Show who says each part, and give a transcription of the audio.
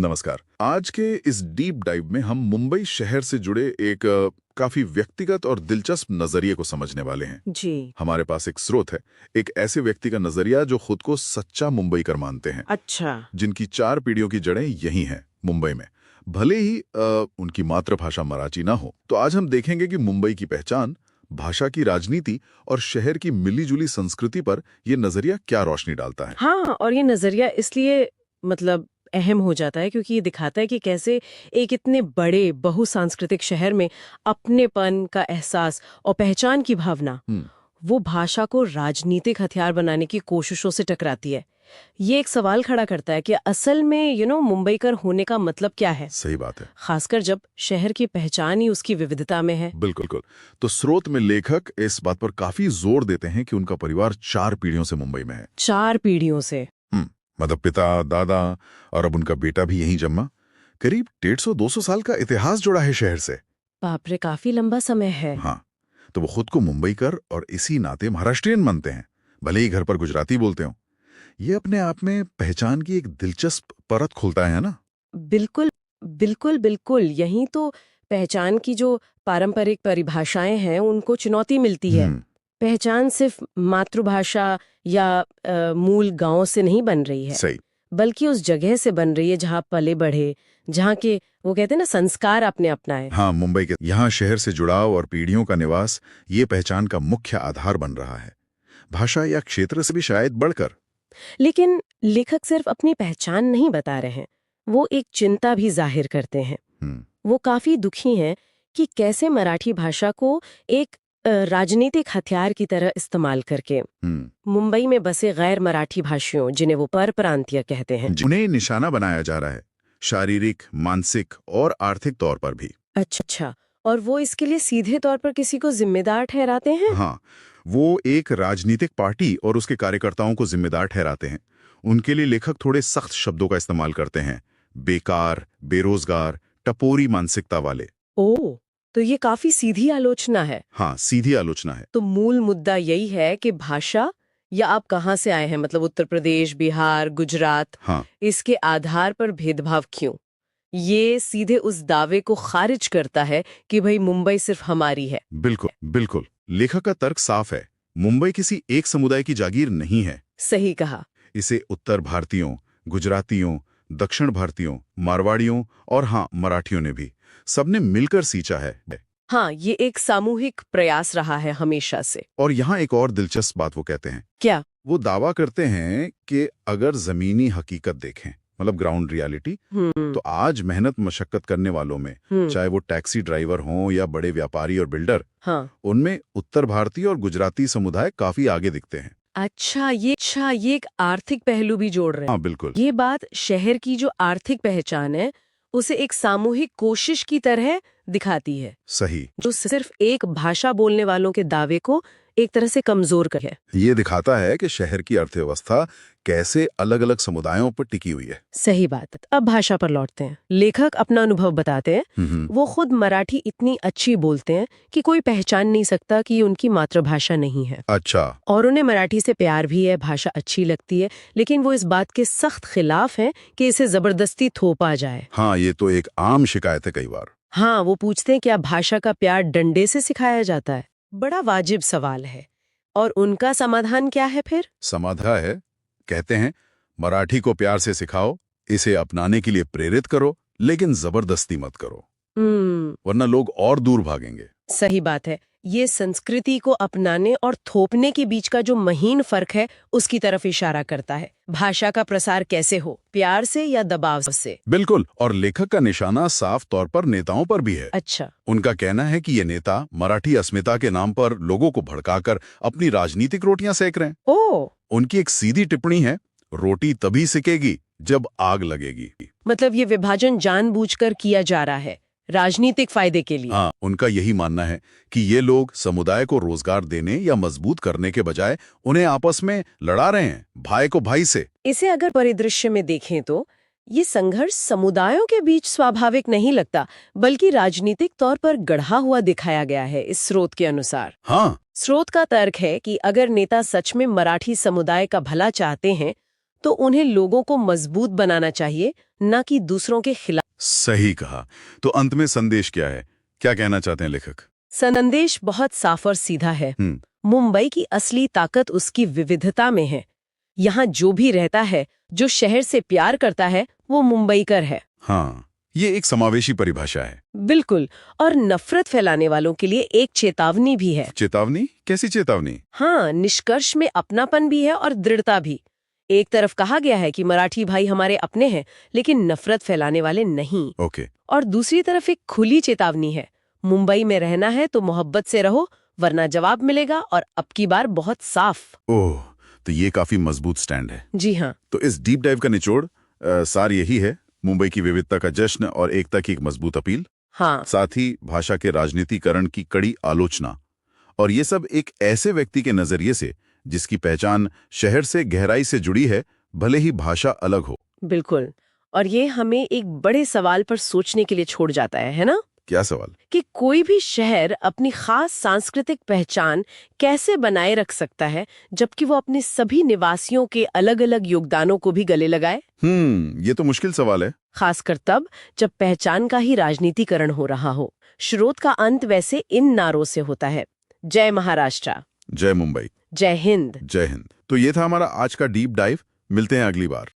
Speaker 1: नमस्कार। आज के इस डीप डाइव में हम मुंबई शहर से जुड़े एक काफी व्यक्तिगत और दिलचस्प नजरिए को समझने वाले हैं।
Speaker 2: जी।
Speaker 1: हमारे पास एक स्रोत है, एक ऐसे व्यक्ति का नजरिया जो खुद को सच्चा मुंबईकर मानते हैं।
Speaker 2: अच्छा।
Speaker 1: जिनकी 4 पीढ़ियों की जड़ें यही हैं, मुंबई में। भले ही उनकी मातृभाषा मराठी ना हो। तो आज हम देखेंगे कि मुंबई की पहचान, भाषा की राजनीति और शहर की मिलीजुली संस्कृति पर ये नजरिया क्या रोशनी डालता है।
Speaker 2: हाँ, और ये नजरिया इसलिए अहम हो जाता है क्योंकि ये दिखाता है कि कैसे एक इतने बड़े बहुसांस्कृतिक शहर में अपनेपन का एहसास और पहचान की भावना वो भाषा को राजनीतिक हथियार बनाने की कोशिशों से टकराती है। ये एक सवाल खड़ा करता है कि असल में मुंबईकर होने का मतलब क्या है।
Speaker 1: सही बात है,
Speaker 2: खासकर जब शहर की पहचान ही उसकी विविधता में है।
Speaker 1: बिल्कुल। तो स्रोत में लेखक इस बात पर काफी जोर देते हैं कि उनका परिवार 4 पीढ़ियों से मुंबई में है।
Speaker 2: 4 पीढ़ियों से?
Speaker 1: मतलब पिता, दादा और अब उनका बेटा भी यहीं जन्मा। करीब 150-200 साल का इतिहास जुड़ा है शहर से।
Speaker 2: बाप रे, काफी लंबा समय है।
Speaker 1: हाँ, तो वो खुद को मुंबईकर और इसी नाते महाराष्ट्रियन मानते हैं, भले ही घर पर गुजराती बोलते हो। ये अपने आप में पहचान की एक दिलचस्प परत खोलता है ना?
Speaker 2: बिल्कुल बिल्कुल बिल्कुल। यहीं तो पहचान की जो पारंपरिक परिभाषाएं हैं उनको चुनौती मिलती है। पहचान सिर्फ मातृभाषा या मूल गांव से नहीं बन रही है।
Speaker 1: सही।
Speaker 2: बल्कि उस जगह से बन रही है जहाँ पले बढ़े, जहाँ के वो कहते हैं ना संस्कार आपने अपनाए।
Speaker 1: हाँ, मुंबई के यहाँ शहर से जुड़ाव और पीढ़ियों का निवास ये पहचान का मुख्य आधार बन रहा है, भाषा या क्षेत्र से भी शायद बढ़कर।
Speaker 2: लेकिन लेखक सिर्फ अपनी पहचान नहीं बता रहे हैं, वो एक चिंता भी जाहिर करते हैं। वो काफी दुखी हैं कि कैसे मराठी भाषा को एक राजनीतिक हथियार की तरह इस्तेमाल करके मुंबई में बसे गैर मराठी भाषियों, जिन्हें वो परप्रांतीय कहते हैं,
Speaker 1: उन्हें निशाना बनाया जा रहा है, शारीरिक, मानसिक और आर्थिक तौर पर भी।
Speaker 2: अच्छा, और वो इसके लिए सीधे तौर पर किसी को जिम्मेदार ठहराते हैं?
Speaker 1: हाँ, वो एक राजनीतिक पार्टी और उसके कार्यकर्ताओं को जिम्मेदार ठहराते हैं। उनके लिए लेखक थोड़े सख्त शब्दों का इस्तेमाल करते हैं, बेकार, बेरोजगार, टपोरी मानसिकता वाले।
Speaker 2: ओह, तो ये काफी सीधी आलोचना है।
Speaker 1: हाँ, सीधी आलोचना है।
Speaker 2: तो मूल मुद्दा यही है कि भाषा या आप कहाँ से आए हैं, मतलब उत्तर प्रदेश, बिहार, गुजरात,
Speaker 1: हाँ,
Speaker 2: इसके आधार पर भेदभाव क्यों? ये सीधे उस दावे को खारिज करता है कि भाई मुंबई सिर्फ हमारी है।
Speaker 1: बिल्कुल बिल्कुल। लेखक का तर्क साफ है, मुंबई किसी एक समुदाय की जागीर नहीं है।
Speaker 2: सही कहा।
Speaker 1: इसे उत्तर भारतीयों, गुजरातियों, दक्षिण भारतीयों, मारवाड़ियों और हाँ, मराठियों ने भी सबने मिलकर सींचा है।
Speaker 2: हाँ, ये एक सामूहिक प्रयास रहा है हमेशा से।
Speaker 1: और यहाँ एक और दिलचस्प बात वो कहते हैं।
Speaker 2: क्या?
Speaker 1: वो दावा करते हैं कि अगर जमीनी हकीकत देखें, मतलब ग्राउंड रियलिटी, तो आज मेहनत मशक्कत करने वालों में, चाहे वो टैक्सी ड्राइवर हों या बड़े व्यापारी और बिल्डर,
Speaker 2: हाँ,
Speaker 1: उनमें उत्तर भारतीय और गुजराती समुदाय काफी आगे दिखते हैं।
Speaker 2: अच्छा, ये एक आर्थिक पहलू भी जोड़ रहे हैं।
Speaker 1: हाँ, बिल्कुल।
Speaker 2: ये बात शहर की जो आर्थिक पहचान है उसे एक सामूहिक कोशिश की तरह दिखाती है।
Speaker 1: सही।
Speaker 2: जो सिर्फ एक भाषा बोलने वालों के दावे को एक तरह से कमजोर कर है।
Speaker 1: ये दिखाता है कि शहर की अर्थव्यवस्था कैसे अलग अलग समुदायों पर टिकी हुई है।
Speaker 2: सही बात। अब भाषा पर लौटते हैं। लेखक अपना अनुभव बताते हैं। वो खुद मराठी इतनी अच्छी बोलते हैं कि कोई पहचान नहीं सकता कि उनकी मातृभाषा नहीं है।
Speaker 1: अच्छा।
Speaker 2: और उन्हें मराठी से प्यार भी है, भाषा अच्छी लगती है, लेकिन वो इस बात के सख्त खिलाफ हैं कि इसे जबरदस्ती थोपा जाए।
Speaker 1: हाँ, ये तो एक आम शिकायत है कई बार।
Speaker 2: हाँ, वो पूछते हैं क्या भाषा का प्यार डंडे से सिखाया जाता है? बड़ा वाजिब सवाल है। और उनका समाधान क्या है फिर?
Speaker 1: समाधान है, कहते हैं, मराठी को प्यार से सिखाओ, इसे अपनाने के लिए प्रेरित करो, लेकिन जबरदस्ती मत करो, वरना लोग और दूर भागेंगे।
Speaker 2: सही बात है। ये संस्कृति को अपनाने और थोपने के बीच का जो महीन फर्क है उसकी तरफ इशारा करता है। भाषा का प्रसार कैसे हो, प्यार से या दबाव से?
Speaker 1: बिल्कुल। और लेखक का निशाना साफ तौर पर नेताओं पर भी है।
Speaker 2: अच्छा।
Speaker 1: उनका कहना है कि ये नेता मराठी अस्मिता के नाम पर लोगों को भड़काकर अपनी राजनीतिक रोटियां सेक रहे हैं।
Speaker 2: ओह।
Speaker 1: उनकी एक सीधी टिप्पणी है, रोटी तभी सिकेगी जब आग लगेगी।
Speaker 2: मतलब ये विभाजन जानबूझकर किया जा रहा है, राजनीतिक फायदे के लिए।
Speaker 1: हाँ, उनका यही मानना है कि ये लोग समुदाय को रोजगार देने या मजबूत करने के बजाय उन्हें आपस में लड़ा रहे हैं, भाई को भाई से।
Speaker 2: इसे अगर परिदृश्य में देखें तो ये संघर्ष समुदायों के बीच स्वाभाविक नहीं लगता, बल्कि राजनीतिक तौर पर गढ़ा हुआ दिखाया गया है इस स्रोत के अनुसार।
Speaker 1: हाँ,
Speaker 2: स्रोत का तर्क है कि अगर नेता सच में मराठी समुदाय का भला चाहते हैं तो उन्हें लोगों को मजबूत बनाना चाहिए, न कि दूसरों के खिलाफ।
Speaker 1: सही कहा। तो अंत में संदेश क्या है? क्या कहना चाहते हैं लेखक?
Speaker 2: संदेश बहुत साफ और सीधा है। मुंबई की असली ताकत उसकी विविधता में है। यहाँ जो भी रहता है, जो शहर से प्यार करता है, वो मुंबईकर है।
Speaker 1: हाँ, ये एक समावेशी परिभाषा है।
Speaker 2: बिल्कुल। और नफरत फैलाने वालों के लिए एक चेतावनी भी है।
Speaker 1: चेतावनी? कैसी चेतावनी?
Speaker 2: हाँ, निष्कर्ष में अपनापन भी है और दृढ़ता भी। एक तरफ कहा गया है कि मराठी भाई हमारे अपने हैं, लेकिन नफरत फैलाने वाले नहीं।
Speaker 1: ओके।
Speaker 2: और दूसरी तरफ एक खुली चेतावनी है, मुंबई में रहना है तो मोहब्बत से रहो, वरना जवाब मिलेगा, और अब की बार बहुत साफ।
Speaker 1: ओह, तो ये काफी मजबूत स्टैंड है।
Speaker 2: जी हाँ।
Speaker 1: तो इस डीप डाइव का निचोड़ सार यही है, मुंबई की विविधता का जश्न और एकता की एक मजबूत अपील।
Speaker 2: हाँ।
Speaker 1: साथ ही भाषा के राजनीतिकरण की कड़ी आलोचना, और ये सब एक ऐसे व्यक्ति के नजरिए से जिसकी पहचान शहर से गहराई से जुड़ी है, भले ही भाषा अलग हो।
Speaker 2: बिल्कुल। और ये हमें एक बड़े सवाल पर सोचने के लिए छोड़ जाता है ना?
Speaker 1: क्या सवाल?
Speaker 2: कि कोई भी शहर अपनी खास सांस्कृतिक पहचान कैसे बनाए रख सकता है, जबकि वो अपने सभी निवासियों के अलग-अलग योगदानों को भी गले लगाए?
Speaker 1: ये तो मुश्किल सवाल है।
Speaker 2: खासकर तब जब पहचान का ही राजनीतिकरण हो रहा हो। स्रोत का अंत वैसे इन नारों से होता है: जय महाराष्ट्र,
Speaker 1: जय मुंबई,
Speaker 2: जय हिंद।
Speaker 1: जय हिंद। तो ये था हमारा आज का डीप डाइव। मिलते हैं अगली बार।